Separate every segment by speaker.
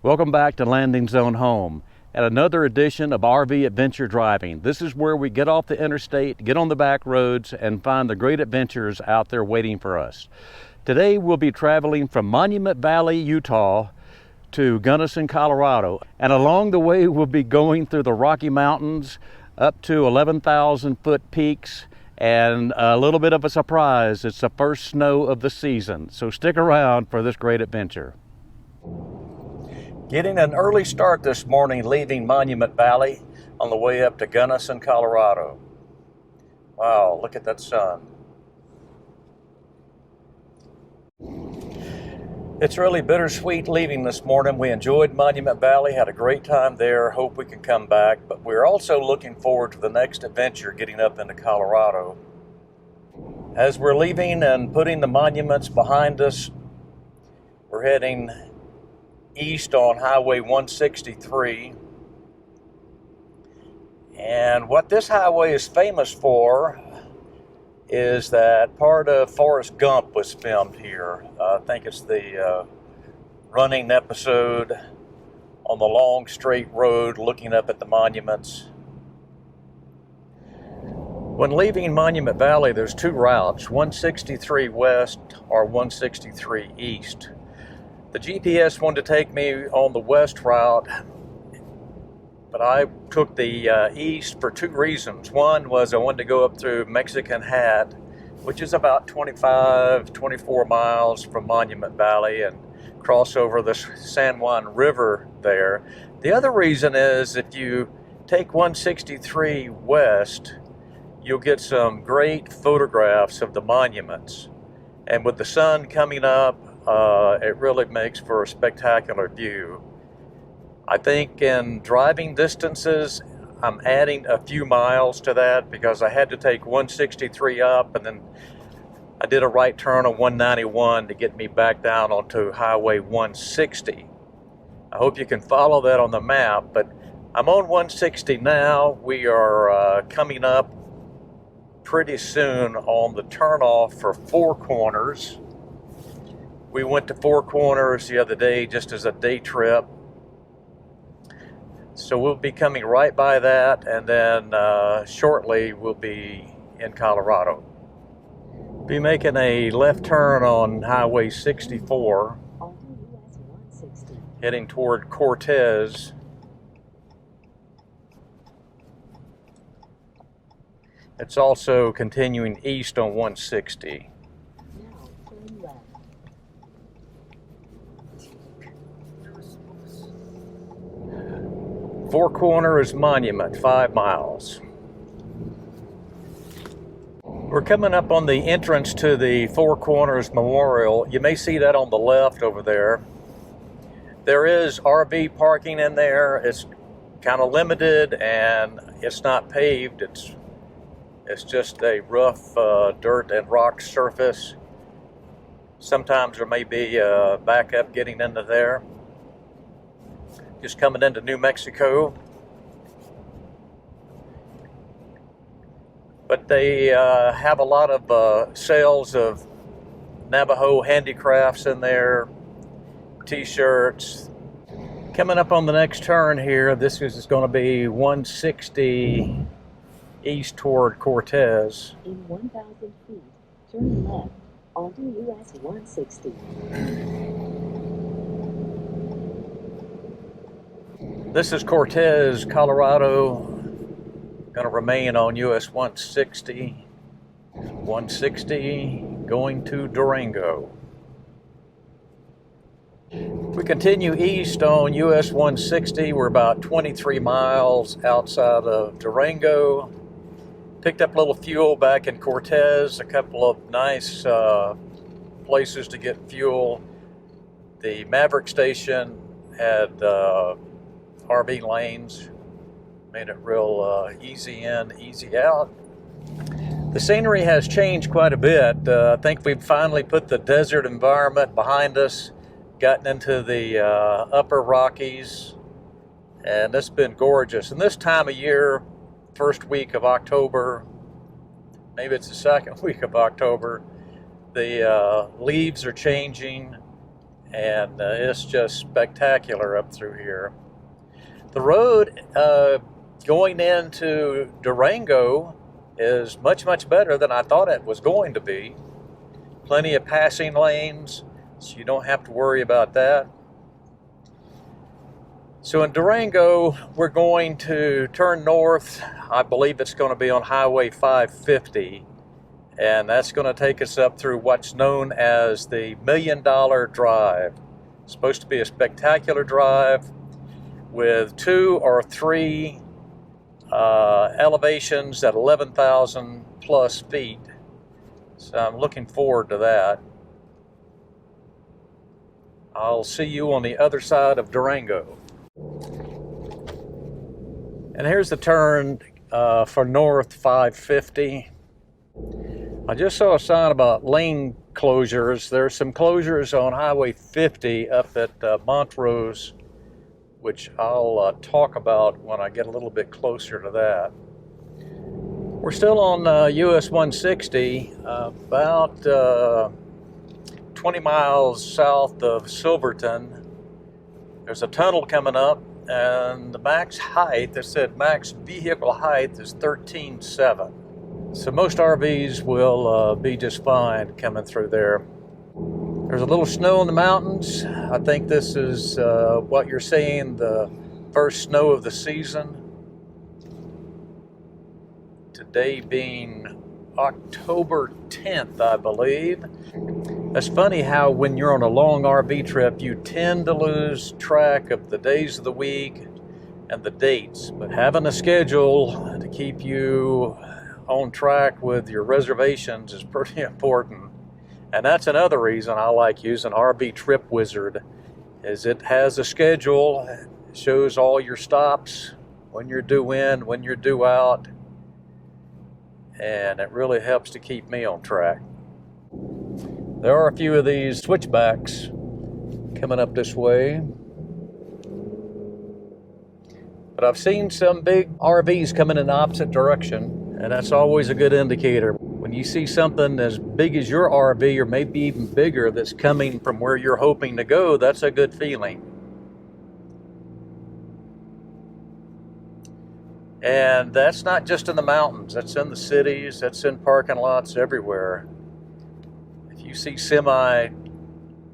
Speaker 1: Welcome back to Landing Zone Home at another edition of RV Adventure Driving. This is where we get off the interstate, get on the back roads, and find the great adventures out there waiting for us. Today we'll be traveling from Monument Valley, Utah to Gunnison, Colorado. And along the way we'll be going through the Rocky Mountains up to 11,000 foot peaks, and a little bit of a surprise, it's the first snow of the season. So stick around for this great adventure. Getting an early start this morning, leaving Monument Valley on the way up to Gunnison, Colorado. Wow, look at that sun. It's really bittersweet leaving this morning. We enjoyed Monument Valley, had a great time there, hope we can come back, but we're also looking forward to the next adventure, getting up into Colorado. As we're leaving and putting the monuments behind us, we're heading east on Highway 163. And what this highway is famous for is that part of Forrest Gump was filmed here. I think it's the running episode on the long straight road looking up at the monuments. When leaving Monument Valley, there's two routes, 163 west or 163 east. The GPS wanted to take me on the west route, but I took the east for two reasons. One was I wanted to go up through Mexican Hat, which is about 24 miles from Monument Valley, and cross over the San Juan River there. The other reason is if you take 163 west, you'll get some great photographs of the monuments. And with the sun coming up, it really makes for a spectacular view. I think in driving distances, I'm adding a few miles to that because I had to take 163 up, and then I did a right turn on 191 to get me back down onto Highway 160. I hope you can follow that on the map, but I'm on 160 now. We are coming up pretty soon on the turnoff for Four Corners. We went to Four Corners the other day just as a day trip. So we'll be coming right by that, and then shortly we'll be in Colorado. Be making a left turn on Highway 64, heading toward Cortez. It's also continuing east on 160. Four Corners Monument, 5 miles. We're coming up on the entrance to the Four Corners Memorial. You may see that on the left over there. There is RV parking in there. It's kind of limited and it's not paved. It's just a rough dirt and rock surface. Sometimes there may be a backup getting into there. Just coming into New Mexico. But they have a lot of sales of Navajo handicrafts in there, t-shirts. Coming up on the next turn here, this is going to be 160 east toward Cortez.
Speaker 2: In 1,000 feet, turn left onto US 160.
Speaker 1: This is Cortez, Colorado. Going to remain on US 160. 160 going to Durango. We continue east on US 160. We're about 23 miles outside of Durango. Picked up a little fuel back in Cortez. A couple of nice places to get fuel. The Maverick station had RV lanes, made it real easy in, easy out. The scenery has changed quite a bit. I think we've finally put the desert environment behind us, gotten into the upper Rockies, and it's been gorgeous. And this time of year, first week of October, maybe it's the second week of October, the leaves are changing and it's just spectacular up through here. The road going into Durango is much, much better than I thought it was going to be. Plenty of passing lanes, so you don't have to worry about that. So in Durango, we're going to turn north. I believe it's going to be on Highway 550, and that's going to take us up through what's known as the $1 Million Drive. It's supposed to be a spectacular drive with 2 or 3 elevations at 11,000 plus feet. So I'm looking forward to that. I'll see you on the other side of Durango. And here's the turn for North 550. I just saw a sign about lane closures. There's some closures on Highway 50 up at Montrose, which I'll talk about when I get a little bit closer to that. We're still on US 160, about 20 miles south of Silverton. There's a tunnel coming up, and the max height, they said max vehicle height is 13.7. So most RVs will be just fine coming through there. There's a little snow in the mountains. I think this is what you're seeing, the first snow of the season. Today being October 10th, I believe. It's funny how when you're on a long RV trip, you tend to lose track of the days of the week and the dates. But having a schedule to keep you on track with your reservations is pretty important. And that's another reason I like using RV Trip Wizard, is it has a schedule, it shows all your stops, when you're due in, when you're due out, and it really helps to keep me on track. There are a few of these switchbacks coming up this way. But I've seen some big RVs coming in the opposite direction, and that's always a good indicator. When you see something as big as your RV, or maybe even bigger, that's coming from where you're hoping to go, that's a good feeling. And that's not just in the mountains, that's in the cities, that's in parking lots everywhere. If you see semi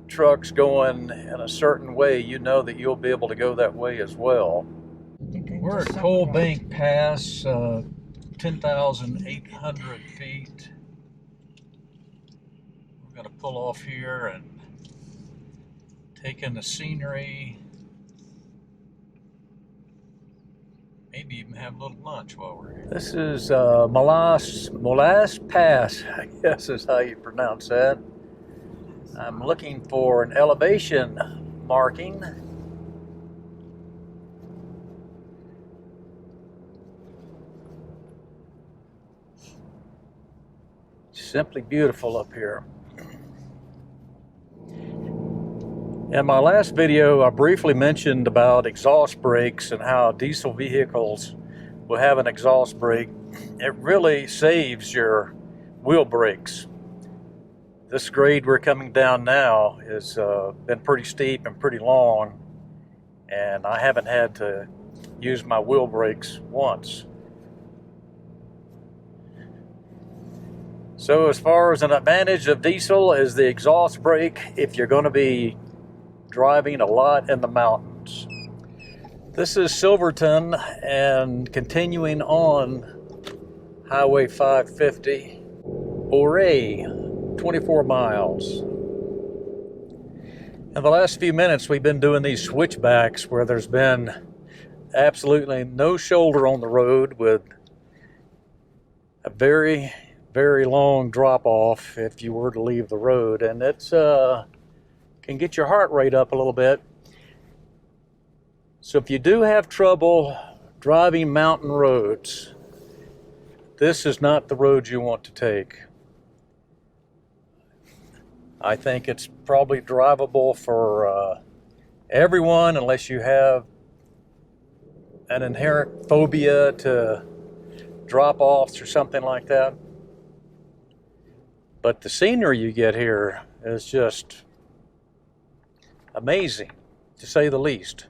Speaker 1: trucks going in a certain way, you know that you'll be able to go that way as well. We're at Coal Bank Pass, 10,800 feet. We're going to pull off here and take in the scenery. Maybe even have a little lunch while we're here. This is Molas Pass, I guess is how you pronounce that. I'm looking for an elevation marking. Simply beautiful up here. In my last video, I briefly mentioned about exhaust brakes and how diesel vehicles will have an exhaust brake. It really saves your wheel brakes. This grade we're coming down now has been pretty steep and pretty long, and I haven't had to use my wheel brakes once. So as far as an advantage of diesel is the exhaust brake if you're going to be driving a lot in the mountains. This is Silverton, and continuing on Highway 550, Ouray, 24 miles. In the last few minutes we've been doing these switchbacks where there's been absolutely no shoulder on the road, with a very, very long drop off if you were to leave the road, and it's can get your heart rate up a little bit. So if you do have trouble driving mountain roads, this is not the road you want to take. I think it's probably drivable for everyone, unless you have an inherent phobia to drop-offs or something like that. But the scenery you get here is just amazing, to say the least.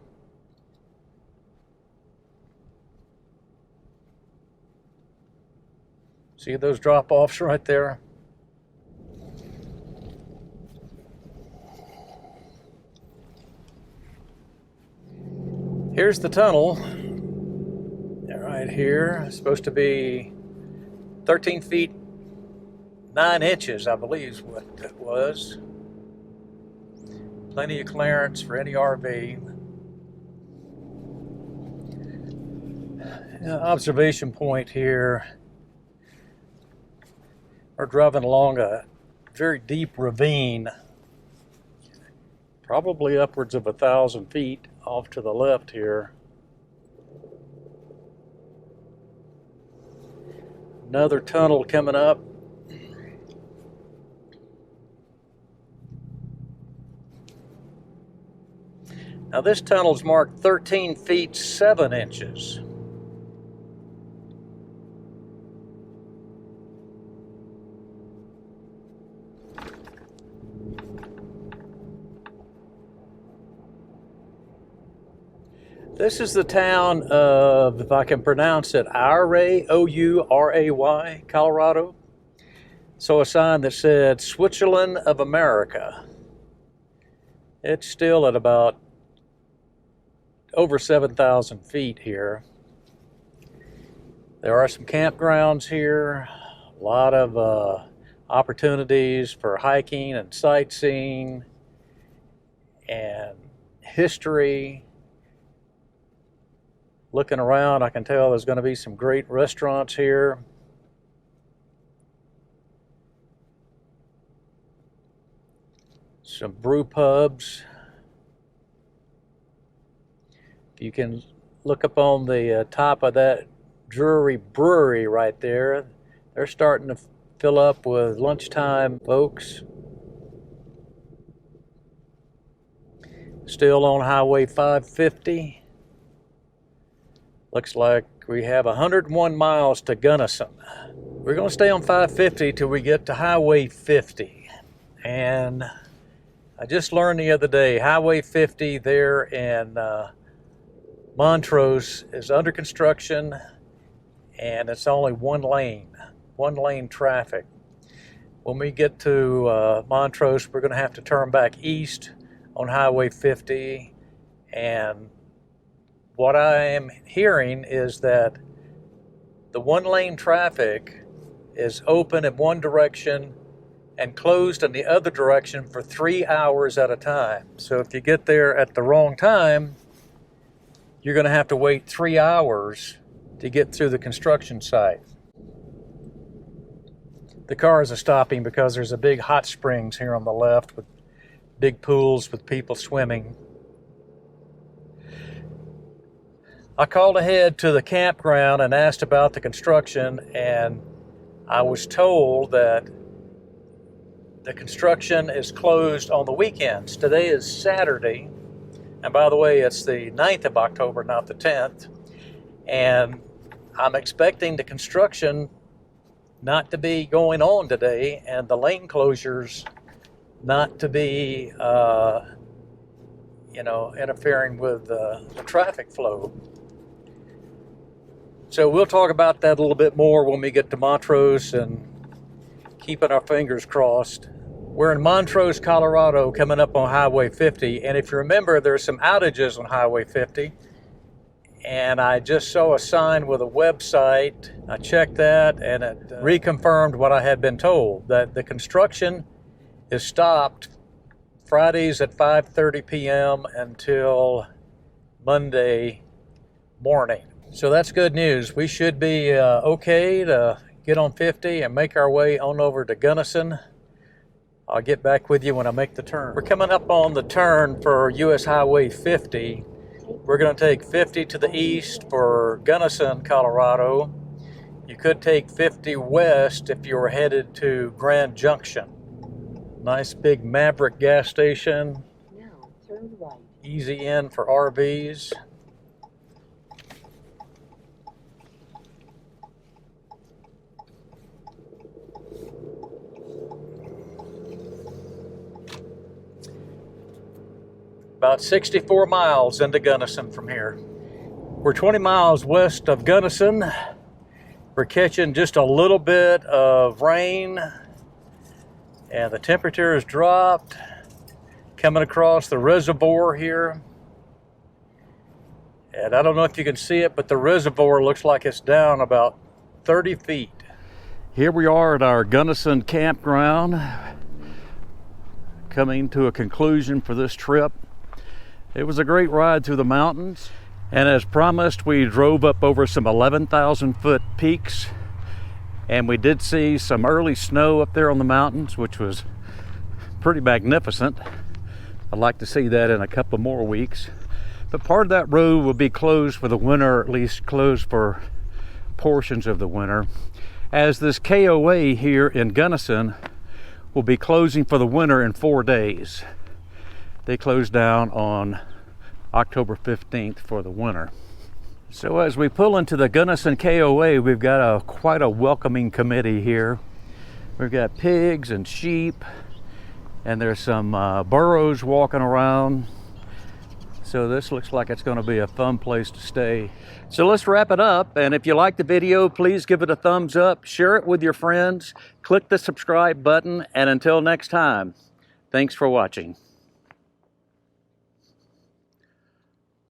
Speaker 1: See those drop-offs right there? Here's the tunnel. Right here. It's supposed to be 13 feet 9 inches, I believe is what it was. Plenty of clearance for any RV. Observation point here. We're driving along a very deep ravine, probably upwards of 1,000 feet off to the left here. Another tunnel coming up. Now this tunnel's marked 13 feet 7 inches. This is the town of, if I can pronounce it, Ouray, O-U-R-A-Y, Colorado. So a sign that said Switzerland of America. It's still at about over 7,000 feet here. There are some campgrounds here, a lot of opportunities for hiking and sightseeing and history. Looking around, I can tell there's going to be some great restaurants here. Some brew pubs. You can look up on the top of that Drury Brewery right there. They're starting to fill up with lunchtime folks. Still on Highway 550. Looks like we have 101 miles to Gunnison. We're going to stay on 550 till we get to Highway 50. And I just learned the other day, Highway 50 there in Montrose is under construction, and it's only one lane traffic. When we get to Montrose, we're going to have to turn back east on Highway 50, and what I am hearing is that the one lane traffic is open in one direction and closed in the other direction for 3 hours at a time. So if you get there at the wrong time, you're going to have to wait 3 hours to get through the construction site. The cars are stopping because there's a big hot springs here on the left with big pools with people swimming. I called ahead to the campground and asked about the construction, and I was told that the construction is closed on the weekends. Today is Saturday, and by the way, it's the 9th of October, not the 10th, and I'm expecting the construction not to be going on today and the lane closures not to be interfering with the traffic flow. So we'll talk about that a little bit more when we get to Montrose, and keeping our fingers crossed. We're in Montrose, Colorado, coming up on Highway 50. And if you remember, there's some outages on Highway 50. And I just saw a sign with a website. I checked that, and it reconfirmed what I had been told, that the construction is stopped Fridays at 5:30 p.m. until Monday morning. So that's good news. We should be okay to get on 50 and make our way on over to Gunnison. I'll get back with you when I make the turn. We're coming up on the turn for US Highway 50. We're going to take 50 to the east for Gunnison, Colorado. You could take 50 west if you were headed to Grand Junction. Nice big Maverick gas station.
Speaker 2: Now turn right.
Speaker 1: Easy in for RVs. About 64 miles into Gunnison from here. We're 20 miles west of Gunnison. We're catching just a little bit of rain, and the temperature has dropped. Coming across the reservoir here. And I don't know if you can see it, but the reservoir looks like it's down about 30 feet. Here we are at our Gunnison campground, coming to a conclusion for this trip. It was a great ride through the mountains, and as promised, we drove up over some 11,000 foot peaks, and we did see some early snow up there on the mountains, which was pretty magnificent. I'd like to see that in a couple more weeks. But part of that road will be closed for the winter, or at least closed for portions of the winter, as this KOA here in Gunnison will be closing for the winter in 4 days. They close down on October 15th for the winter. So as we pull into the Gunnison KOA, we've got quite a welcoming committee here. We've got pigs and sheep, and there's some burros walking around. So this looks like it's going to be a fun place to stay. So let's wrap it up, and if you like the video, please give it a thumbs up, share it with your friends, click the subscribe button, and until next time, thanks for watching.